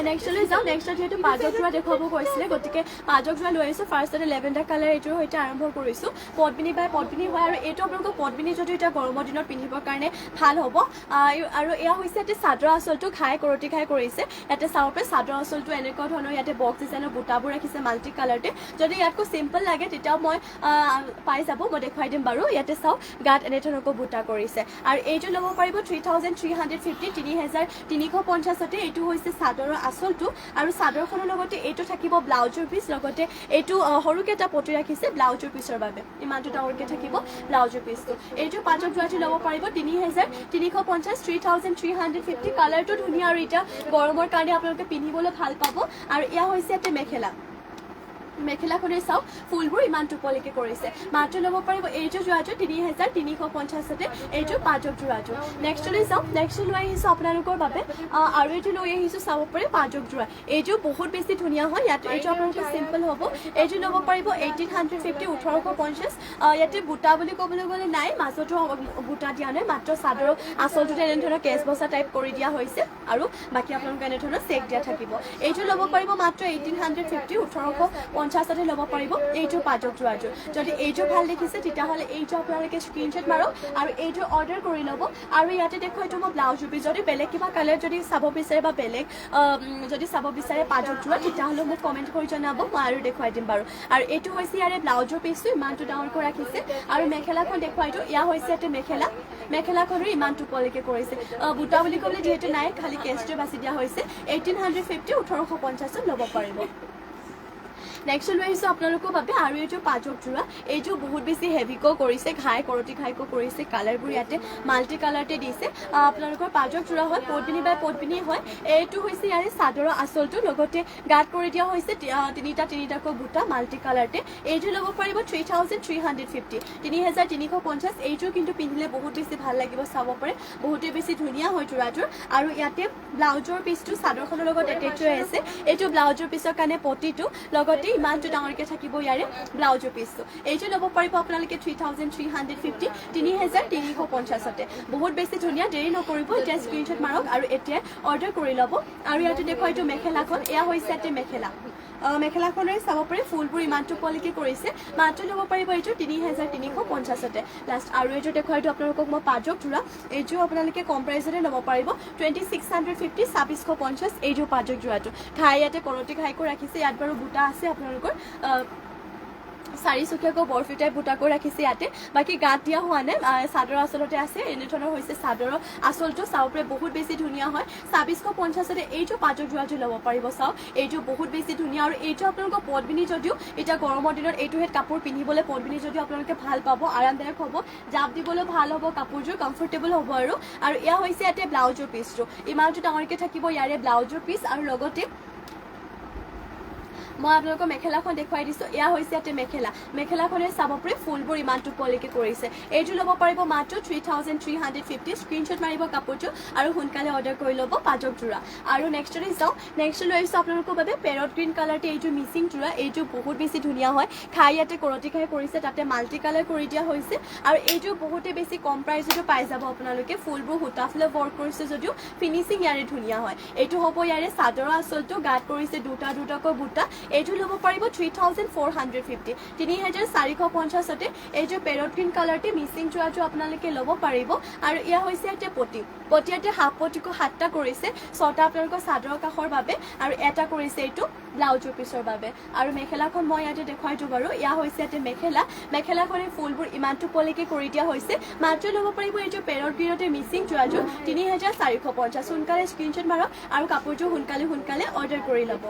নেক্সটলৈ যাওঁ নেক্সটত যিহেতু পাজক যোৰা দেখুৱাব কৈছিলে গতিকে পাজক যোৰা লৈ আহিছোঁ ফাৰ্ষ্টতে লেভেণ্ডাৰ কালাৰ এইটোৰ সৈতে আৰম্ভ কৰিছোঁ পদ্মিনী হয় আৰু এইটো আপোনালোকক পদ্মিনী যদি এতিয়া গৰমৰ দিনত পিন্ধিবৰ কাৰণে ভাল হ'ব আৰু এয়া হৈছে ইয়াতে চাদৰ আঁচলটো কৰতি ঘাই কৰিছে ইয়াতে চাব পাৰে চাদৰ আঁচলটো এনেকুৱা ধৰণৰ ইয়াতে বক্স ডিজাইনৰ বুটাবোৰ ৰাখিছে মাল্টি কালাৰতে যদি ইয়াতকৈ চিম্পল লাগে তেতিয়াও মই পাই যাব মই দেখুৱাই দিম বাৰু ইয়াতে চাওক গাত এনেধৰণৰকৈ বুটা কৰিছে আৰু এইটো ল'ব পাৰিব 3350 3350তে এইটো হৈছে চাদৰৰ আঁচলটো আৰু চাদৰখনৰ লগতে এইটো থাকিব ব্লাউজৰ পিচ লগতে এইটো সৰুকে এটা পটি ৰাখিছে ব্লাউজৰ পিচৰ বাবে ইমানটো ডাঙৰকে থাকিব ব্লাউজৰ পিচটো এইটো পাজক যোৰাটো ল'ব পাৰিব 3350 কালাৰটো ধুনীয়া আৰু এতিয়া গৰমৰ কাৰণে আপোনালোকে পিন্ধিবলৈ ভাল পাব আৰু এয়া হৈছে ইয়াতে মেখেলাখনে চাওক ফুলবোৰ ইমানটো পলিকে কৰিছে মাত্ৰ ল'ব পাৰিব এইযোৰ যোৰাযোৰ 3350তে এইযোৰ পাজক যোৰাযোৰ নেক্সটলৈ যাওঁ নেক্সট লৈ আহিছোঁ আপোনালোকৰ বাবে আৰু এইটো লৈ আহিছোঁ চাব পাৰে পাজক যোৰা এইযোৰ বহুত বেছি ধুনীয়া হয় ইয়াত এইযোৰ আপোনালোকৰ চিম্পল হ'ব এইযোৰ ল'ব পাৰিব 1850 1850 ইয়াতে বুটা বুলি ক'বলৈ গ'লে নাই মাজতো বুটা দিয়া নাই মাত্ৰ চাদৰ আঁচলটোতে এনেধৰণৰ কেচ বচা টাইপ কৰি দিয়া হৈছে আৰু বাকী আপোনালোকে এনেধৰণৰ চেক দিয়া থাকিব এইযোৰ ল'ব পাৰিব মাত্ৰ 1850 1850তে ল'ব পাৰিব এইযোৰ পাজক যোৰাযোৰ যদি এইযোৰ ভাল দেখিছে তেতিয়াহ'লে এইযোৰ আপোনালোকে স্ক্ৰীনশ্বট মাৰক আৰু এইযোৰ অৰ্ডাৰ কৰি ল'ব আৰু ইয়াতে দেখুৱাইতো মই ব্লাউজৰ পিচ যদি বেলেগ কিবা কালাৰ যদি চাব বিচাৰে বা বেলেগ যদি চাব বিচাৰে পাজক যোৰা তেতিয়াহ'লে মোক কমেণ্ট কৰি জনাব মই আৰু দেখুৱাই দিম বাৰু আৰু এইটো হৈছে ইয়াৰে ব্লাউজৰ পিচটো ইমানটো ডাঙৰকৈ ৰাখিছে আৰু মেখেলাখন দেখুৱাইতো ইয়া হৈছে ইয়াতে মেখেলাখনৰ ইমানটো পলিকে কৰিছে বুটা বুলি ক'বলৈ যিহেতু নাই খালি কেছটোৱে বাছি দিয়া হৈছে 1850 1850ত ল'ব পাৰিব নেক্সট লৈ আহিছোঁ আপোনালোকৰ বাবে আৰু এইটো পাজক যোৰা এইটো বহুত বেছি হেভিকৈ কৰিছে কৰতি ঘাইকৈ কৰিছে কালাৰবোৰ ইয়াতে মাল্টি কালাৰতে দিছে আপোনালোকৰ পাজক যোৰা হয় পদ্মিনী হয় এইটো হৈছে ইয়াৰে চাদৰৰ আঁচলটো লগতে গাত কৰি দিয়া হৈছে তিনিটাকৈ বুটা মাল্টি কালাৰতে এইটো ল'ব পাৰিব 3350 3350 এইটো কিন্তু পিন্ধিলে বহুত বেছি ভাল লাগিব চাব পাৰে বহুতে বেছি ধুনীয়া হয় যোৰাযোৰ আৰু ইয়াতে ব্লাউজৰ পিচটো চাদৰখনৰ লগত এটেচ হৈ আছে এইটো ব্লাউজৰ পিছৰ কাৰণে পটিটো লগতে ইমানটো ডাঙৰকৈ থাকিব ইয়াৰে ব্লাউজৰ পিচটো এইটো ল'ব পাৰিব আপোনালোকে 3350 3350 বহুত বেছি ধুনীয়া দেৰি নকৰিব এতিয়া স্ক্ৰীনশ্বট মাৰক আৰু এতিয়া অৰ্ডাৰ কৰি ল'ব আৰু ইয়াতে দেখুৱাই এইটো মেখেলাখন এয়া হৈছে ইয়াতে মেখেলা মেখেলাখনেৰে চাব পাৰি ফুলবোৰ ইমানটো কোৱালিটি কৰিছে মাত্ৰ ল'ব পাৰিব এইটো 3350 লাষ্ট আৰু এইটো দেখুৱাইটো আপোনালোকক মই পাজক যোৰা এইটো আপোনালোকে কম প্ৰাইচতে ল'ব পাৰিব 2650 2650 এইটো পাজক যোৰাটো খাই ইয়াতে কৰতি খাইকৈ ৰাখিছে ইয়াত বাৰু বুটা আছে আপোনালোকৰ চাৰিচুকীয়াকৈ বৰফিটাই বুটাকৈ ৰাখিছে ইয়াতে বাকী গাত দিয়া হোৱা নাই চাদৰ আচলতে আছে এনেধৰণৰ হৈছে চাদৰৰ আচলটো চাব পাৰে বহুত বেছি ধুনীয়া হয় 2650 এইটো পাজক যোৰাটো ল'ব পাৰিব চাওক এইটো বহুত বেছি ধুনীয়া আৰু এইটো আপোনালোকৰ পদ্মিনী যদিও এতিয়া গৰমৰ দিনত এইটো হেড কাপোৰ পিন্ধিবলৈ পদ্মিনী যদিও আপোনালোকে ভাল পাব আৰামদায়ক হ'ব জাপ দিবলৈ ভাল হ'ব কাপোৰযোৰ কমফৰ্টেবল হ'ব আৰু এয়া হৈছে ইয়াতে ব্লাউজৰ পিচটো ইমানটো ডাঙৰকৈ থাকিব ইয়াৰে ব্লাউজৰ পিচ আৰু লগতে মই আপোনালোকক মেখেলাখন দেখুৱাই দিছোঁ এয়া হৈছে ইয়াতে মেখেলাখনে চাব পাৰি ফুলবোৰ ইমানটো কোৱালিটি কৰিছে এইটো ল'ব পাৰিব মাত্ৰ 3350 স্ক্ৰীনশ্বট মাৰিব কাপোৰটো আৰু সোনকালে অৰ্ডাৰ কৰি ল'ব পাজক যোৰা আৰু নেক্সটলৈ যাওঁ নেক্সট লৈ আহিছোঁ আপোনালোকৰ বাবে পেৰট গ্ৰীণ কালাৰতে এইটো মিচিং যোৰা এইটো বহুত বেছি ধুনীয়া হয় খাই ইয়াতে কৰতি খাই কৰিছে তাতে মাল্টি কালাৰ কৰি দিয়া হৈছে আৰু এইটো বহুতে বেছি কম প্ৰাইচতো পাই যাব আপোনালোকে ফুলবোৰ সূতা ফুলে ৱৰ্ক কৰিছে যদিও ফিনিচিং ইয়াৰে ধুনীয়া হয় এইটো হ'ব ইয়াৰে চাদৰৰ আচলটো গাত কৰিছে দুটাকৈ বুটা এইটো ল'ব পাৰিব 3450 3450 এইটো পেৰট গ্ৰীণ কালাৰতে মিচিং যোৰাটো আপোনালোকে ল'ব পাৰিব আৰু এয়া হৈছে ইয়াতে পটিয়াতে হাফ পটিকো 7টা কৰিছে 6টা আপোনালোকৰ চাদৰৰ কাষৰ বাবে আৰু এটা কৰিছে এইটো ব্লাউজৰ পিছৰ বাবে আৰু মেখেলাখন মই ইয়াতে দেখুৱাই দিওঁ বাৰু এয়া হৈছে ইয়াতে মেখেলাখনে ফুলবোৰ ইমানটো পলিকে কৰি দিয়া হৈছে মাত্ৰ ল'ব পাৰিব এইটো পেৰট গ্ৰীণতে মিচিং যোৰাটো 3450 সোনকালে স্ক্ৰীনশ্বট মাৰক আৰু কাপোৰটো সোনকালে অৰ্ডাৰ কৰি ল'ব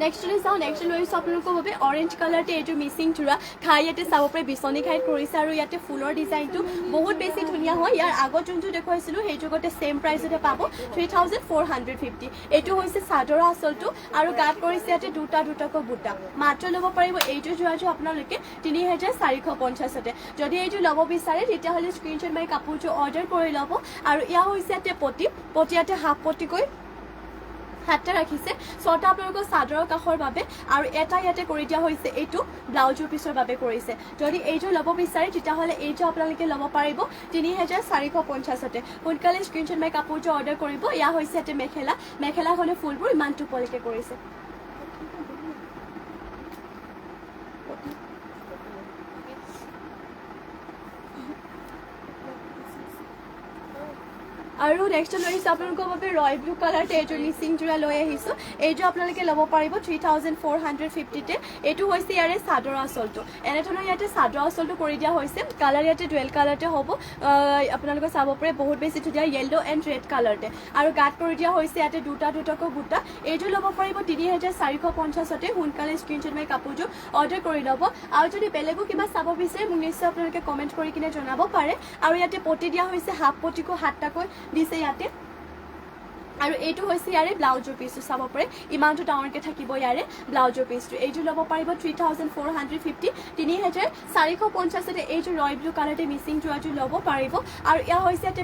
নেক্সটলৈ যাওঁ নেক্সট লৈ আহিছোঁ আপোনালোকৰ বাবে অৰেঞ্জ কালাৰতে এইটো মিচিং যোৰা খাই ইয়াতে চাব পাৰি বিচনী খাই কৰিছে আৰু ইয়াতে ফুলৰ ডিজাইনটো বহুত বেছি ধুনীয়া হয় ইয়াৰ আগত যোনটো দেখুৱাইছিলোঁ সেই যুগতে ছেম প্ৰাইচতে পাব 3450 এইটো হৈছে চাদৰৰ আচলটো আৰু গাত কৰিছে ইয়াতে দুটাকৈ বুটা মাত্ৰ ল'ব পাৰিব এইটো যোৰাটো আপোনালোকে 3450 যদি এইটো ল'ব বিচাৰে তেতিয়াহ'লে স্ক্ৰীনশ্বট মাৰি কাপোৰটো অৰ্ডাৰ কৰি ল'ব আৰু এয়া হৈছে ইয়াতে পটিয়াতে হাফ পটিকৈ 7টা ৰাখিছে 6টা আপোনালোকৰ চাদৰৰ কাষৰ বাবে আৰু এটা ইয়াতে কৰি দিয়া হৈছে এইটো ব্লাউজৰ পিছৰ বাবে কৰিছে যদি এইটো ল'ব বিচাৰে তেতিয়াহ'লে এইটো আপোনালোকে ল'ব পাৰিব 3450 সোনকালে স্ক্ৰীনশ্বট মাৰি কাপোৰটো অৰ্ডাৰ কৰিব এয়া হৈছে ইয়াতে মেখেলাখনে ফুলবোৰ ইমানটো পলিকে কৰিছে আৰু নেক্সট লৈ আহিছোঁ আপোনালোকৰ বাবে ৰয়েল ব্লু কালাৰতে এইটো মিচিং যোৰা লৈ আহিছোঁ এইটো আপোনালোকে ল'ব পাৰিব 3450 এইটো হৈছে ইয়াৰে চাদৰ আচলটো এনেধৰণৰ ইয়াতে চাদৰ আচলটো কৰি দিয়া হৈছে কালাৰ ইয়াতে ডুৱেল কালাৰতে হ'ব আপোনালোকে চাব পাৰে বহুত বেছি ধুনীয়া য়েল্ল' এণ্ড ৰেড কালাৰতে আৰু গাত কৰি দিয়া হৈছে ইয়াতে দুটাকৈ বুটা এইটো ল'ব পাৰিব 3450 সোনকালে স্ক্ৰীনশ্বট মাৰি কাপোৰযোৰ অৰ্ডাৰ কৰি ল'ব আৰু যদি বেলেগো কিবা চাব বিচাৰে মোক নিশ্চয় আপোনালোকে কমেণ্ট কৰি কিনে জনাব পাৰে আৰু ইয়াতে পটি দিয়া হৈছে হাফ পটিকো 7টাকৈ দিছে ইয়াতে আৰু এইটো হৈছে ইয়াৰে ব্লাউজৰ পিচটো চাব পাৰে ইমানটো ডাঙৰকৈ থাকিব ইয়াৰে ব্লাউজৰ পিচটো এইটো ল'ব পাৰিব 3450 3450 এইটো ৰয়েল ব্লু কালাৰতে মিচিং যোৰাটো ল'ব পাৰিব আৰু এয়া হৈছে ইয়াতে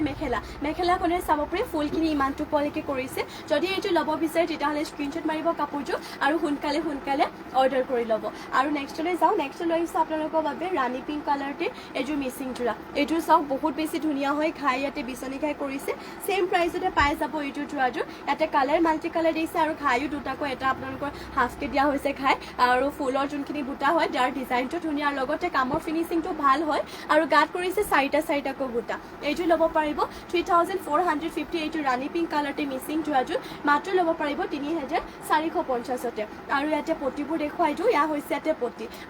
মেখেলাখনে চাব পাৰে ফুলখিনি ইমানটো কোৱালিটি কৰিছে যদি এইটো ল'ব বিচাৰে তেতিয়াহ'লে স্ক্ৰীনশ্বট মাৰিব কাপোৰযোৰ আৰু সোনকালে অৰ্ডাৰ কৰি ল'ব আৰু নেক্সটলৈ যাওঁ নেক্সট লৈ আহিছোঁ আপোনালোকৰ বাবে ৰাণী পিংক কালাৰতে এইযোৰ মিচিং যোৰা এইটো চাওক বহুত বেছি ধুনীয়া হয় খাই ইয়াতে বিচনী খাই কৰিছে ছেম প্ৰাইচতে পাই যাব এইটো ইয়াতে কালাৰ মাল্টি কালাৰ দিছে আৰু খায়ো দুটাকৈ এটা আপোনালোকৰ হাফকে দিয়া হৈছে খাই আৰু ফুলৰ যোনখিনি বুটা হয় তাৰ ডিজাইনটো ধুনীয়া আৰু লগতে কামৰ ফিনিচিংটো ভাল হয় আৰু গাত কৰিছে চাৰিটাকৈ বুটা এইটো ল'ব পাৰিব 3450 এইটো ৰাণী পিংক কালাৰতে মিচিং যোৰাযোৰ মাত্ৰ ল'ব পাৰিব 3450 আৰু ইয়াতে পটিবোৰ দেখুৱাই দিওঁ এয়া হৈছে ইয়াতে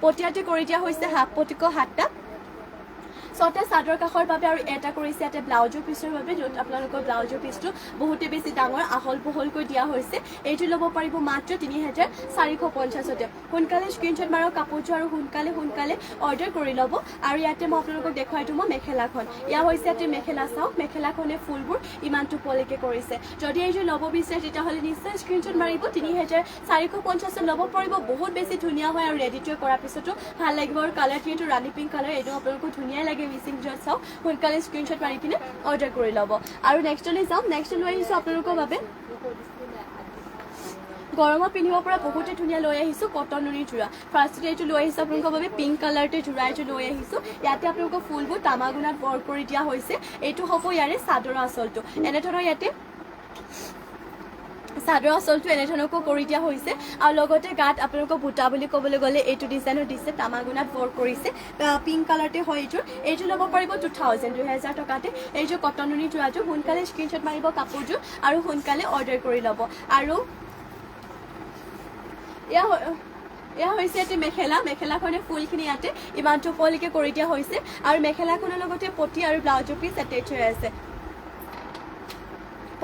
পটিয়াতে কৰি দিয়া হৈছে হাফ পটিকো 7টা 6টা চাদৰ কাষৰ বাবে আৰু এটা কৰিছে ইয়াতে ব্লাউজৰ পিচৰ বাবে য'ত আপোনালোকৰ ব্লাউজৰ পিচটো বহুতে বেছি ডাঙৰ আহল বহলকৈ দিয়া হৈছে এইটো ল'ব পাৰিব মাত্ৰ 3450 সোনকালে স্ক্ৰীনশ্বট মাৰক কাপোৰযোৰ আৰু সোনকালে অৰ্ডাৰ কৰি ল'ব আৰু ইয়াতে মই আপোনালোকক দেখুৱাই দিওঁ মেখেলাখন এয়া হৈছে ইয়াতে মেখেলা চাওক মেখেলাখনে ফুলবোৰ ইমানটো পলিকে কৰিছে যদি এইযোৰ ল'ব বিচাৰে তেতিয়াহ'লে নিশ্চয় স্ক্ৰীনশ্বট মাৰিব 3450 ল'ব পাৰিব বহুত বেছি ধুনীয়া হয় আৰু ৰেডি টু কৰাৰ পিছতো ভাল লাগিব আৰু কালাৰটো এইটো ৰাণী পিংক কালাৰ এইটো আপোনালোকৰ ধুনীয়া লাগে মিচিং যোৰা চাওক সোনকালে স্ক্ৰীনশ্বট মাৰি কিনে অৰ্ডাৰ কৰি ল'ব আৰু নেক্সটলৈ যাওঁ নেক্সট লৈ আহিছোঁ আপোনালোকৰ বাবে গৰমত পিন্ধিব পৰা বহুতে ধুনীয়া লৈ আহিছোঁ কটন নুনি যোৰা ফাৰ্ষ্টতে এইটো লৈ আহিছোঁ আপোনালোকৰ বাবে পিংক কালাৰতে যোৰা এইটো লৈ আহিছোঁ ইয়াতে আপোনালোকৰ ফুলবোৰ তামাগুণাত ৱৰ্ক কৰি দিয়া হৈছে এইটো হ'ব ইয়াৰে চাদৰৰ আঁচলটো এনেধৰণৰ ইয়াতে চাদৰ আঁচলটো এনেধৰণকো কৰি দিয়া হৈছে আৰু লগতে গাত আপোনালোকক বুটা বুলি ক'বলৈ গ'লে এইটো ডিজাইনত দিছে তামাগুণাত ৱৰ্ক কৰিছে পিংক কালাৰতে হয় এইটো ল'ব পাৰিব 2000 টকাতে এইযোৰ কটন নুনি যোৰাটো সোনকালে স্ক্ৰীনশ্বট মাৰিব কাপোৰযোৰ আৰু সোনকালে অৰ্ডাৰ কৰি ল'ব আৰু এয়া হৈছে ইয়াতে মেখেলাখনে ফুলখিনি ইয়াতে ইমানটো ওপৰলৈকে কৰি দিয়া হৈছে আৰু মেখেলাখনৰ লগতে পটি আৰু ব্লাউজৰ পিচ এটেচ হৈ আছে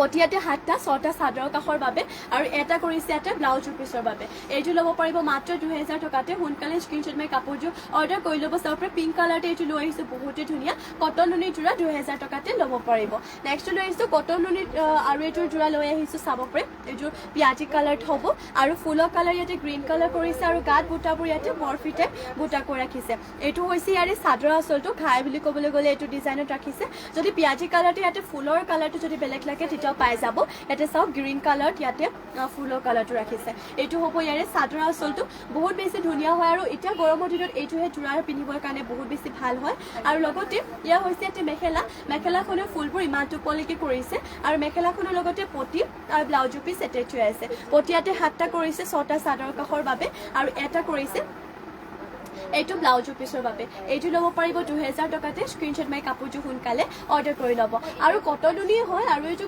পটিয়াতে 7টা 6টা চাদৰৰ কাষৰ বাবে আৰু এটা কৰিছে ইয়াতে ব্লাউজৰ পিচৰ বাবে এইটো ল'ব পাৰিব মাত্ৰ 2000 টকাতে সোনকালে স্ক্ৰীনশ্বট মাৰি কাপোৰযোৰ অৰ্ডাৰ কৰি ল'ব চাওক পিংক কালাৰতে এইটো লৈ আহিছোঁ বহুতে ধুনীয়া কটন নুনি যোৰা 2000 টকাতে ল'ব পাৰিব নেক্সট লৈ আহিছোঁ কটন নুনি আৰু এইটোৰ যোৰা লৈ আহিছোঁ চাব পাৰে এইযোৰ পিয়াজি কালাৰত হ'ব আৰু ফুলৰ কালাৰ ইয়াতে গ্ৰীণ কালাৰ কৰিছে আৰু গাত বুটাবোৰ ইয়াতে বৰফিতে বুটা কৰি ৰাখিছে এইটো হৈছে ইয়াৰে চাদৰ আঁচলটো ঘাই বুলি ক'বলৈ গ'লে এইটো ডিজাইনত ৰাখিছে যদি পিয়াজি কালাৰটো ইয়াতে ফুলৰ কালাৰটো যদি বেলেগ লাগে পাই যাব ইয়াতে চাওক গ্ৰীণ কালাৰত ইয়াতে ফুলৰ কালাৰটো ৰাখিছে এইটো হ'ব ইয়াৰে চাদৰ আঁচলটো বহুত বেছি ধুনীয়া হয় আৰু এতিয়া গৰমৰ দিনত এইটোহে যোৰা পিন্ধিবৰ কাৰণে বহুত বেছি ভাল হয় আৰু লগতে ইয়াৰ হৈছে ইয়াতে মেখেলাখনৰ ফুলবোৰ ইমানটো ওপৰলৈকে কৰিছে আৰু মেখেলাখনৰ লগতে পটি আৰু ব্লাউজৰ পিচ এটেচ হৈ আছে পটি ইয়াতে 7টা কৰিছে 6টা চাদৰ কাষৰ বাবে আৰু এটা কৰিছে এইটো ব্লাউজৰ পিচৰ বাবে এইটো ল'ব পাৰিব 2000 টকাতে স্ক্ৰীনশ্বট মাৰি কাপোৰযোৰ সোনকালে অৰ্ডাৰ কৰি ল'ব আৰু কটন নুনি হয় আৰু এইটো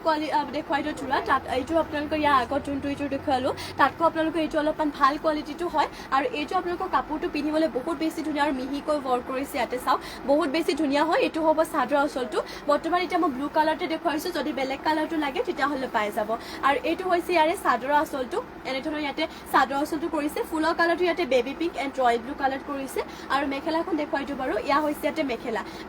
দেখুৱাই দিওঁ যোৰা তাত এইটো আপোনালোকৰ ইয়াৰ আগত যোনটো এইটো দেখুৱালোঁ তাতকৈ আপোনালোকৰ এইটো অলপমান ভাল কোৱালিটিটো হয় আৰু এইটো আপোনালোকৰ কাপোৰটো পিন্ধিবলৈ বহুত বেছি ধুনীয়া আৰু মিহিকৈ ৱৰ্ক কৰিছে ইয়াতে চাওক বহুত বেছি ধুনীয়া হয় এইটো হ'ব চাদৰ আঁচলটো বৰ্তমান এতিয়া মই ব্লু কালাৰতে দেখুৱাইছোঁ যদি বেলেগ কালাৰটো লাগে তেতিয়াহ'লে পাই যাব আৰু এইটো হৈছে ইয়াৰে চাদৰ আঁচলটো এনেধৰণৰ ইয়াতে চাদৰ আঁচলটো কৰিছে ফুলৰ কালাৰটো ইয়াতে baby pink and royal blue colour কৰিছে আৰু মেখেলাখন দেখুৱাই দিওঁ বাৰু এয়া হৈছে ইয়াতে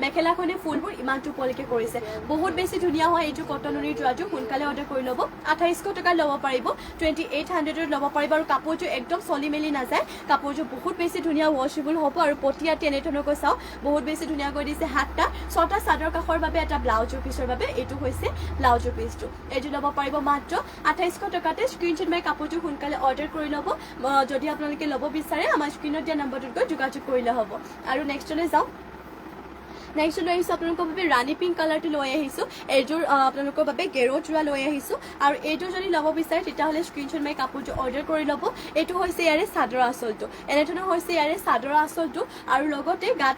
মেখেলাখনে ফুলবোৰ ইমানটো ওপৰলৈকে কৰিছে বহুত বেছি ধুনীয়া হয় এইটো কটন নুনিৰ যোৰাটো সোনকালে অৰ্ডাৰ কৰি ল'ব 2800 টকাত ল'ব পাৰিব 2800ত ল'ব পাৰিব আৰু কাপোৰযোৰ একদম চলি মেলি নাযায় কাপোৰযোৰ বহুত বেছি ধুনীয়া ৱাশ্বেবল হ'ব আৰু পটি ইয়াতে এনেধৰণকৈ চাওক বহুত বেছি ধুনীয়াকৈ দিছে 7টা 6টা চাদৰ কাষৰ বাবে এটা ব্লাউজৰ পিচৰ বাবে এইটো হৈছে ব্লাউজৰ পিচটো এইটো ল'ব পাৰিব মাত্ৰ 2800 টকাতে স্ক্ৰীনশ্বট মাৰি কাপোৰযোৰ সোনকালে অৰ্ডাৰ কৰি ল'ব যদি আপোনালোকে ল'ব বিচাৰে আমাৰ স্ক্ৰীনত দিয়া নম্বৰটোত গৈ যোগাযোগ কৰিলে হ'ব আৰু নেক্সটলৈ যাওঁ নেক্সট লৈ আহিছোঁ আপোনালোকৰ বাবে ৰাণী পিংক কালাৰটো লৈ আহিছোঁ এইযোৰ আপোনালোকৰ বাবে গেৰো যোৰা লৈ আহিছোঁ আৰু এইটো যদি ল'ব বিচাৰে তেতিয়াহ'লে স্ক্ৰীনশ্বট মাৰি কাপোৰযোৰ অৰ্ডাৰ কৰি ল'ব এইটো হৈছে ইয়াৰে চাদৰ আঁচলটো এনেধৰণৰ হৈছে ইয়াৰে চাদৰ আঁচলটো আৰু লগতে গাত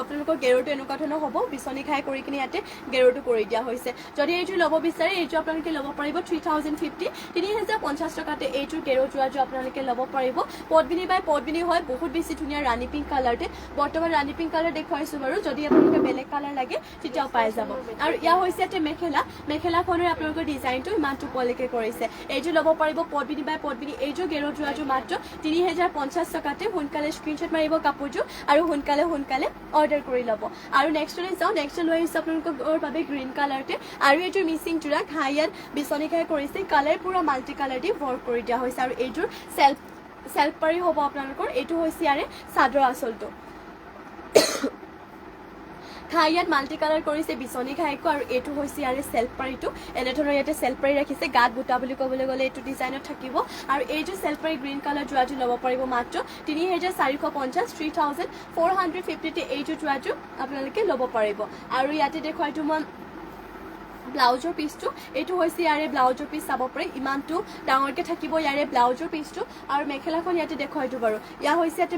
আপোনালোকৰ গেৰোটো এনেকুৱা ধৰণৰ হ'ব বিচনী খাই কৰি কিনে ইয়াতে গেৰোটো কৰি দিয়া হৈছে যদি এইযোৰ ল'ব বিচাৰে এইযোৰ আপোনালোকে ল'ব পাৰিব 3050 টকাতে এইযোৰ গেৰো যোৰাযোৰ আপোনালোকে ল'ব পাৰিব পদ্মিনী বাই পদ্মিনী হয় বহুত বেছি ধুনীয়া ৰাণী পিংক কালাৰতে বৰ্তমান ৰাণী পিংক কালাৰ দেখুৱাইছোঁ বাৰু যদি আপোনালোকে বেলেগ কালাৰ লাগে তেতিয়াও পাই যাব আৰু ইয়া হৈছে ইয়াতে মেখেলাখনৰ আপোনালোকৰ ডিজাইনটো ইমানটো ওপৰলৈকে কৰিছে এইযোৰ ল'ব পাৰিব পদ্মিনী বাই পদ্মিনী এইযোৰ গেৰো যোৰাযোৰ মাত্ৰ 3050 টকাতে সোনকালে স্ক্ৰীনশ্বট মাৰিব কাপোৰযোৰ আৰু সোনকালে অৰ্ডাৰ কৰি ল'ব আৰু নেক্সটলৈ যাওঁ নেক্সট লৈ আহিছোঁ আপোনালোকৰ বাবে গ্ৰীণ কালাৰতে আৰু এইযোৰ মিচিং যোৰা ঘাইয়াত বিচনী খাই কৰিছে কালাৰ পুৰা মাল্টি কালাৰ দি ৱৰ্ক কৰি দিয়া হৈছে আৰু এইযোৰ চেল্ফ পাৰি হ'ব আপোনালোকৰ এইটো হৈছে ইয়াৰে চাদৰ আঁচলটো ঘাইয়াত মাল্টি কালাৰ কৰিছে বিচনী ঘাইকো আৰু এইটো হৈছে ইয়াৰে চেল্ফ পাৰীটো এনেধৰণৰ ইয়াতে চেল্ফ পাৰী ৰাখিছে গাত বুটা বুলি ক'বলৈ গ'লে এইটো ডিজাইনত থাকিব আৰু এইযোৰ চেল্ফ পাৰী গ্ৰীণ কালাৰ যোৰাযোৰ ল'ব পাৰিব মাত্ৰ 3450 3450 এইযোৰ যোৰাযোৰ আপোনালোকে ল'ব পাৰিব আৰু ইয়াতে দেখুৱাইটো মই ব্লাউজৰ পিচটো এইটো হৈছে ইয়াৰে ব্লাউজৰ পিচ চাব পাৰে ইমানটো ডাঙৰকৈ থাকিব ইয়াৰে ব্লাউজৰ পিচটো আৰু মেখেলাখন ইয়াতে দেখুৱাই দিওঁ বাৰু ইয়া হৈছে ইয়াতে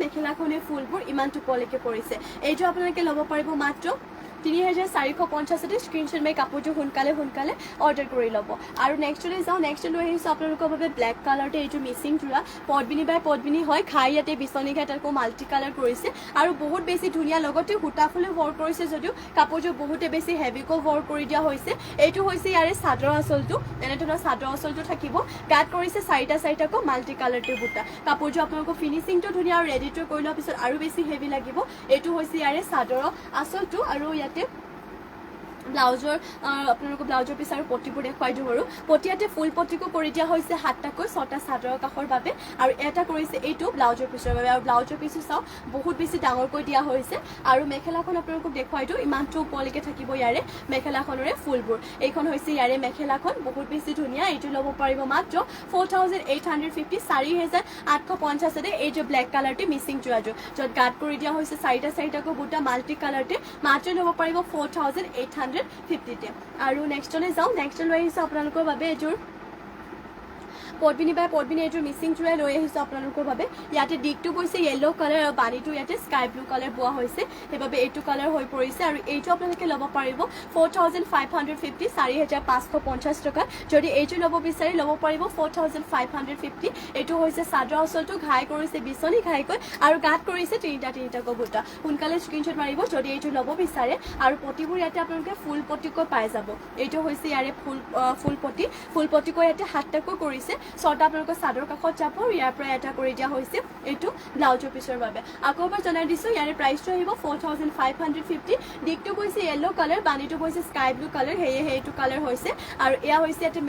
মেখেলাখনে ফুলবোৰ ইমানটো ওপৰলৈকে কৰিছে এইটো আপোনালোকে ল'ব পাৰিব মাত্ৰ 3450 স্ক্ৰীনশ্বট মাৰি কাপোৰটো সোনকালে অৰ্ডাৰ কৰি ল'ব আৰু নেক্সটলৈ যাওঁ নেক্সট লৈ আহিছোঁ আপোনালোকৰ বাবে ব্লেক কালাৰতে এইটো মিচিং যোৰা পদ্মিনী বাই পদ্মিনী হয় ঘাই ইয়াতে বিচনী ঘাই তাতকৈ মাল্টি কালাৰ কৰিছে আৰু বহুত বেছি ধুনীয়া লগতে সূতা ফুলে ৱৰ্ক কৰিছে যদিও কাপোৰযোৰ বহুতে বেছি হেভিকৈ ৱৰ্ক কৰি দিয়া হৈছে এইটো হৈছে ইয়াৰে চাদৰ আঁচলটো এনেধৰণৰ চাদৰ আঁচলটো থাকিব গাত কৰিছে 4টাকৈ মাল্টি কালাৰটো বুটা কাপোৰযোৰ আপোনালোকৰ ফিনিচিংটো ধুনীয়া আৰু ৰেডিটো কৰি লোৱাৰ পিছত আৰু বেছি হেভি লাগিব এইটো হৈছে ইয়াৰে চাদৰ আঁচলটো আৰু ইয়াতে ব্লাউজৰ আপোনালোকৰ ব্লাউজৰ পিছ আৰু পটিবোৰ দেখুৱাই দিওঁ বাৰু পটিয়াতে ফুল পটিকো কৰি দিয়া হৈছে 7টাকৈ 6টা চাদৰৰ কাষৰ বাবে আৰু এটা কৰিছে এইটো ব্লাউজৰ পিছৰ বাবে আৰু ব্লাউজৰ পিছু চাও বহুত বেছি ডাঙৰকৈ দিয়া হৈছে আৰু মেখেলাখন আপোনালোকক দেখুৱাই দিওঁ ইমানটো ওপৰলৈকে থাকিব ইয়াৰে মেখেলাখনৰে ফুলবোৰ এইখন হৈছে ইয়াৰে মেখেলাখন বহুত বেছি ধুনীয়া এইটো ল'ব পাৰিব মাত্ৰ 4850 4850 তে এই যে ব্লেক কালাৰটি মিচিং যোৰাযোৰ য'ত গাত কৰি দিয়া হৈছে 4টাকৈ বুটা মাল্টি কালাৰতে মাত্ৰ ল'ব পাৰিব 4850 তে আৰু নেক্সটলৈ যাওঁ নেক্সট লৈ আহিছে আপোনালোকৰ বাবে এযোৰ পদ্মিনী বাই পদ্মিনী এযোৰ মিচিং চুৰাই লৈ আহিছোঁ আপোনালোকৰ বাবে ইয়াতে দিকটো গৈছে য়েলো কালাৰ আৰু বাণীটো ইয়াতে স্কাই ব্লু কালাৰ বোৱা হৈছে সেইবাবে এইটো কালাৰ হৈ পৰিছে আৰু এইটো আপোনালোকে ল'ব পাৰিব 4550 4550 টকা যদি এইটো ল'ব বিচাৰি ল'ব পাৰিব 4550 এইটো হৈছে চাদৰ আঁচলটো ঘাই কৰিছে বিচনী ঘাইকৈ আৰু গাত কৰিছে তিনিটাকৈ বুটা সোনকালে স্ক্ৰীনশ্বট মাৰিব যদি এইটো ল'ব বিচাৰে আৰু পটিবোৰ ইয়াতে আপোনালোকে ফুল পটিকৈ পাই যাব এইটো হৈছে ইয়াৰে ফুল পটিকৈ ইয়াতে 7টাকৈ কৰিছে 6টা আপোনালোকৰ চাদৰ কাষত যাব ইয়াৰ পৰা এটা কৰি দিয়া হৈছে এইটো ব্লাউজৰ পিছৰ বাবে আকৌ এবাৰ জনাই দিছোঁ ইয়াৰে প্ৰাইচটো আহিব 4550 দিকটো গৈছে য়েলো কালাৰ বাণীটো গৈছে স্কাই ব্লু কালাৰ সেয়েহে এইটো কালাৰ হৈছে আৰু এয়া হৈছে ইয়াতে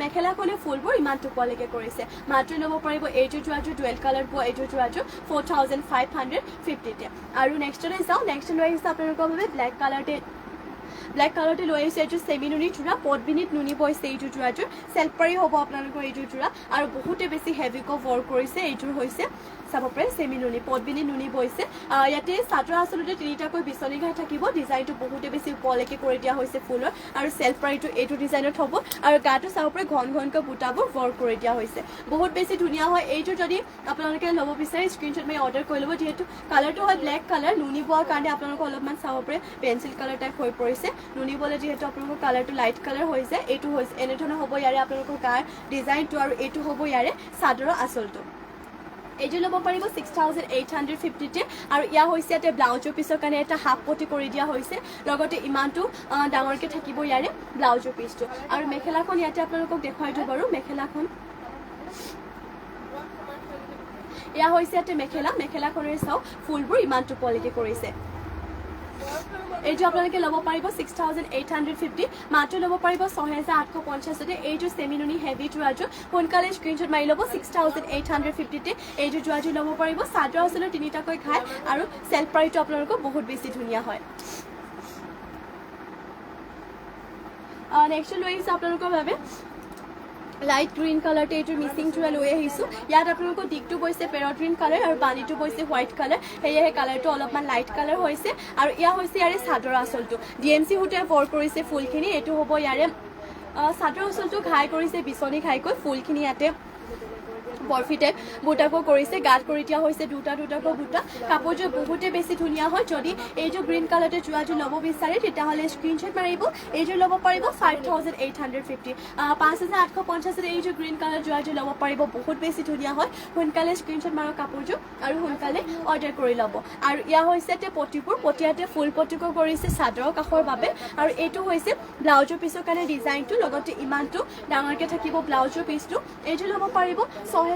মেখেলাখনে ফুলবোৰ ইমানটো পোৱালৈকে কৰিছে মাত্ৰ ল'ব পাৰিব এইটো যোৱাযোৰ ডুৱেল কালাৰ পোৱা এইটো যোৱাযোৰ 4550 তে আৰু নেক্সটলৈ যাওঁ নেক্সট লৈ আহিছে আপোনালোকৰ বাবে ব্লেক কালাৰতে লৈ আহিছে এইযোৰ চেমি নুনি যোৰা পদ্মিনীত নুনি বৈছে এইযোৰ যোৰাযোৰ চেল্ফ পাৰি হ'ব আপোনালোকৰ এইযোৰ যোৰা আৰু বহুতে বেছি হেভিকৈ ৱৰ্ক কৰিছে এইযোৰ হৈছে চাব পাৰে চেমি নুনি পদ্মিনী নুনি বৈছে ইয়াতে চাদৰ আচলতে 3টাকৈ বিচনী ঘাই থাকিব ডিজাইনটো বহুতে বেছি ওপৰলৈকে কৰি দিয়া হৈছে ফুলৰ আৰু চেল্ফ পাৰিটো এইটো ডিজাইনত হ'ব আৰু গাটো চাব পাৰে ঘনকৈ বুটাবোৰ ৱৰ্ক কৰি দিয়া হৈছে বহুত বেছি ধুনীয়া হয় এইটো যদি আপোনালোকে ল'ব বিচাৰে স্ক্ৰীনশ্বট মাৰি অৰ্ডাৰ কৰি ল'ব যিহেতু কালাৰটো হয় ব্লেক কালাৰ নুনি বোৱাৰ কাৰণে আপোনালোকে অলপমান চাব পাৰে পেঞ্চিল কালাৰ টাইপ হৈ পৰিছে নুনি বলে যিহেতু আপোনালোকৰ কালাৰটো লাইট কালাৰ হৈ যায় এইটো হৈছে এনেধৰণৰ হ'ব ইয়াৰে আপোনালোকৰ গাৰ ডিজাইনটো আৰু এইটো হ'ব ইয়াৰে চাদৰৰ আঁচলটো এইটো ল'ব পাৰিব 6850 তে আৰু ইয়া হৈছে ইয়াতে ব্লাউজৰ পিছৰ কাৰণে এটা হাফ পটি কৰি দিয়া হৈছে লগতে ইমানটো ডাঙৰকৈ থাকিব ইয়াৰে ব্লাউজৰ পিছটো আৰু মেখেলাখন ইয়াতে আপোনালোকক দেখুৱাই দিওঁ বাৰু মেখেলাখন ইয়া হৈছে ইয়াতে মেখেলাখনেৰে চাওঁ ফুলবোৰ ইমানটো পোৱালৈকে কৰিছে এইটো আপোনালোকে ল'ব পাৰিব 6850 মাত্ৰ ল'ব পাৰিব 6850 তে এইটো চেমি নুনি হেভি যোৰাযোৰ সোনকালে স্ক্ৰীনশ্বট মাৰি ল'ব 6850 তে এইটো যোৰাযোৰ ল'ব পাৰিব চাদৰ আঁচলৰ 3টাকৈ ঘাই আৰু চেল্ফ পাৰিটো আপোনালোকৰ বহুত বেছি ধুনীয়া হয় নেক্সট লৈ আহিছোঁ আপোনালোকৰ বাবে লাইট গ্ৰীণ কালাৰতে এইটো মিচিং চুৰা লৈ আহিছোঁ ইয়াত আপোনালোকৰ দিকটো গৈছে পেৰট গ্ৰীণ কালাৰ আৰু বাণীটো গৈছে হোৱাইট কালাৰ সেয়েহে কালাৰটো অলপমান লাইট কালাৰ হৈছে আৰু ইয়া হৈছে ইয়াৰে চাদৰ আঁচলটো DMC সূতাই ৱৰ্ক কৰিছে ফুলখিনি এইটো হ'ব ইয়াৰে চাদৰ আঁচলটো ঘাই কৰিছে বিচনী ঘাইকৈ ফুলখিনি ইয়াতে বৰফি টাইপ বুটাকো কৰিছে গাত কৰি দিয়া হৈছে দুটাকৈ বুটা কাপোৰযোৰ বহুতে বেছি ধুনীয়া হয় যদি এইযোৰ গ্ৰীণ কালাৰতে যোৱাযোৰ ল'ব বিচাৰে তেতিয়াহ'লে স্ক্ৰীনশ্বট মাৰিব এইযোৰ ল'ব পাৰিব 5850 5850 এইযোৰ গ্ৰীণ কালাৰ যোৱাযোৰ ল'ব পাৰিব বহুত বেছি ধুনীয়া হয় সোনকালে স্ক্ৰীনশ্বট মাৰক কাপোৰযোৰ আৰু সোনকালে অৰ্ডাৰ কৰি ল'ব আৰু ইয়া হৈছে পটিয়াতে ফুল পটিকো কৰিছে চাদৰৰ কাষৰ বাবে আৰু এইটো হৈছে ব্লাউজৰ পিছৰ কাৰণে ডিজাইনটো লগতে ইমানটো ডাঙৰকৈ থাকিব ব্লাউজৰ পিছটো এইযোৰ ল'ব পাৰিব 6850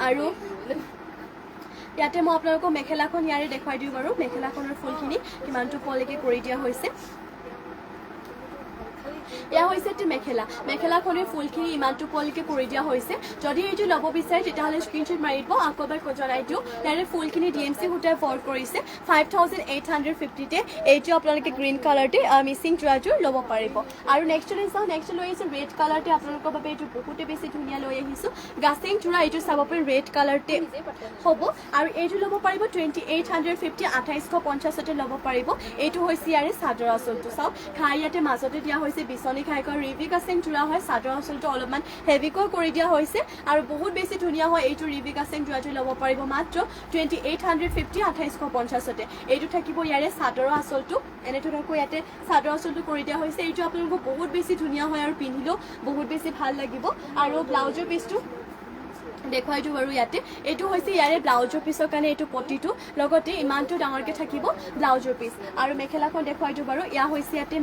আৰু ইয়াতে মই আপোনালোকক মেখেলাখন ইয়াৰে দেখুৱাই দিওঁ বাৰু মেখেলাখনৰ ফুলখিনি কিমানটো পোৱালৈকে কৰি দিয়া হৈছে এয়া হৈছে এটি মেখেলাখনৰ ফুলখিনি ইমানটো পোৱালৈকে কৰি দিয়া হৈছে যদি এইটো ল'ব বিচাৰে তেতিয়াহ'লে স্ক্ৰীনশ্বট মাৰি দিব আকৌ এবাৰ জনাই দিওঁ ইয়াৰে ফুলখিনি DMC সূতাই ৱৰ্ক কৰিছে 5850 তে এইটো আপোনালোকে গ্ৰীণ কালাৰতে মিচিং যোৰাযোৰ ল'ব পাৰিব আৰু নেক্সট লৈ আহিছোঁ ৰেড কালাৰতে আপোনালোকৰ বাবে এইটো বহুতে বেছি ধুনীয়া লৈ আহিছোঁ গাছিং যোৰা এইটো চাব পাৰি ৰেড কালাৰতে হ'ব আৰু এইটো ল'ব পাৰিব 2850 2850 তে ল'ব পাৰিব এইটো হৈছে ইয়াৰে চাদৰ আঁচলটো চাওক ঘাই ইয়াতে মাজতে দিয়া হৈছে বিচনী ঘাইকৈ ৰিভি কাছিং যোৰা হয় চাদৰ আঁচলটো অলপমান হেভিকৈ কৰি দিয়া হৈছে আৰু বহুত বেছি ধুনীয়া হয় এইটো ৰিভি কাছিং যোৰাটো ল'ব পাৰিব মাত্ৰ 2850 2850 তে এইটো থাকিব ইয়াৰে চাদৰ আঁচলটো এনেধৰণকৈ ইয়াতে চাদৰ আঁচলটো কৰি দিয়া হৈছে এইটো আপোনালোকক বহুত বেছি ধুনীয়া হয় আৰু পিন্ধিলেও বহুত বেছি ভাল লাগিব আৰু ব্লাউজৰ পিছটো দেখুৱাই দিওঁ বাৰু ইয়াতে এইটো হৈছে ইয়াৰে ব্লাউজৰ পিছৰ কাৰণে এইটো পটিটো লগতে ইমানটো ডাঙৰকৈ থাকিব ব্লাউজৰ পিছ আৰু মেখেলাখন দেখুৱাই দিওঁ বাৰু ইয়া হৈছে ইয়াতে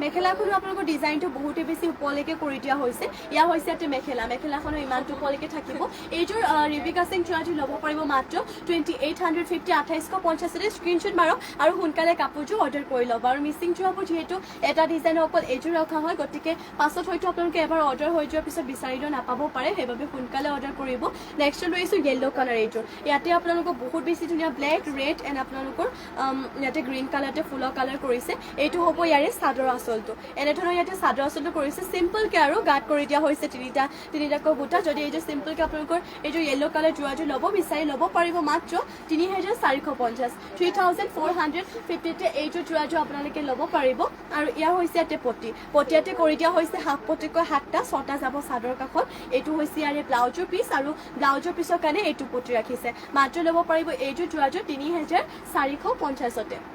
মেখেলাখনো আপোনালোকৰ ডিজাইনটো বহুতে বেছি ওপৰলৈকে কৰি দিয়া হৈছে ইয়া হৈছে ইয়াতে মেখেলাখনো ইমানটো ওপৰলৈকে থাকিব এইযোৰ ৰিভি কাচিং চুৰাটো ল'ব পাৰিব মাত্ৰ 2850 2850 স্ক্ৰীনশ্বট মাৰক আৰু সোনকালে কাপোৰযোৰ অৰ্ডাৰ কৰি ল'ব আৰু মিচিং চুৰাবোৰ যিহেতু এটা ডিজাইনৰ অকল এইযোৰ ৰখা হয় গতিকে পাছত হয়তো আপোনালোকে এবাৰ অৰ্ডাৰ হৈ যোৱাৰ পিছত বিচাৰিলেও নাপাব পাৰে সেইবাবে সোনকালে অৰ্ডাৰ কৰিব নেক্সট লৈছোঁ য়েল্ল' কালাৰ এইযোৰ ইয়াতে আপোনালোকৰ বহুত বেছি ধুনীয়া ব্লেক ৰেড এণ্ড আপোনালোকৰ ইয়াতে গ্ৰীণ কালাৰতে ফুলৰ কালাৰ কৰিছে এইটো হ'ব ইয়াৰে চাদৰ আঁচলটো এনেধৰণৰ ইয়াতে চাদৰ আঁচলটো কৰিছে চিম্পলকৈ আৰু গাঁত কৰি দিয়া হৈছে তিনিটাকৈ বুটা যদি এইযোৰ চিম্পলকৈ আপোনালোকৰ এইযোৰ য়েল্ল' কালাৰ যোৱাযোৰ ল'ব বিচাৰি ল'ব পাৰিব মাত্ৰ 3450 3450 এইযোৰ যোৱাযোৰ আপোনালোকে ল'ব পাৰিব আৰু ইয়াৰ হৈছে ইয়াতে পটিয়াতে কৰি দিয়া হৈছে হাফ পটিকৈ 7টা 6টা যাব চাদৰ কাষত এইটো হৈছে ইয়াৰে ব্লাউজৰ পিচ আৰু ব্লাউজৰ পিছৰ কাৰণে এইটো পটি ৰাখিছে মাত্ৰ ল'ব পাৰিব এইযোৰ যোৱাযোৰ 3450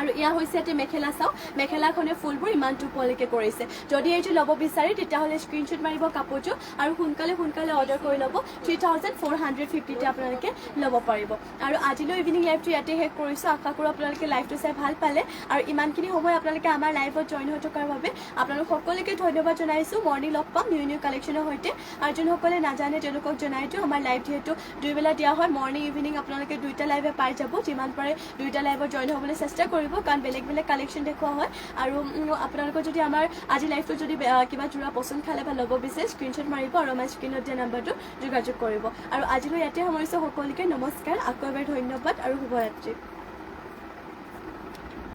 আৰু ইয়া হৈছে ইয়াতে মেখেলা চাওঁ মেখেলাখনে ফুলবোৰ ইমানটো ওপৰলৈকে কৰিছে যদি এইটো ল'ব বিচাৰে তেতিয়াহ'লে স্ক্ৰীনশ্বট মাৰিব কাপোৰযোৰ আৰু সোনকালে অৰ্ডাৰ কৰি ল'ব 3450 আপোনালোকে ল'ব পাৰিব আৰু আজিলৈ ইভিনিং লাইভটো ইয়াতে শেষ কৰিছোঁ আশা কৰোঁ আপোনালোকে লাইভটো চাই ভাল পালে আৰু ইমানখিনি সময় আপোনালোকে আমাৰ লাইভত জইন হৈ থকাৰ বাবে আপোনালোক সকলোকে ধন্যবাদ জনাইছোঁ মৰ্ণিং লগ পাম নিউ কালেকশ্যনৰ সৈতে আৰু যোনসকলে নাজানে তেওঁলোকক জনাই দিওঁ আমাৰ লাইভ যিহেতু দুইবেলা দিয়া হয় মৰ্ণিং ইভিনিং আপোনালোকে দুইটা লাইভে পাই যাব যিমান পাৰে দুইটা লাইভত জইন হ'বলৈ চেষ্টা কৰিব কাৰণ বেলেগ কালেকশ্যন দেখুওৱা হয় আৰু আপোনালোকৰ যদি আমাৰ আজি লাইভটো যদি কিবা জোৰা পচন্দ খালে বা ল'ব বিচাৰে স্ক্ৰীনশ্বট মাৰিব আৰু আমাৰ স্ক্ৰীণত দিয়া নাম্বাৰটো যোগাযোগ কৰিব আৰু আজিলৈ ইয়াতে সামৰিছোঁ সকলোকে নমস্কাৰ আকৌ এবাৰ ধন্যবাদ আৰু শুভৰাত্ৰি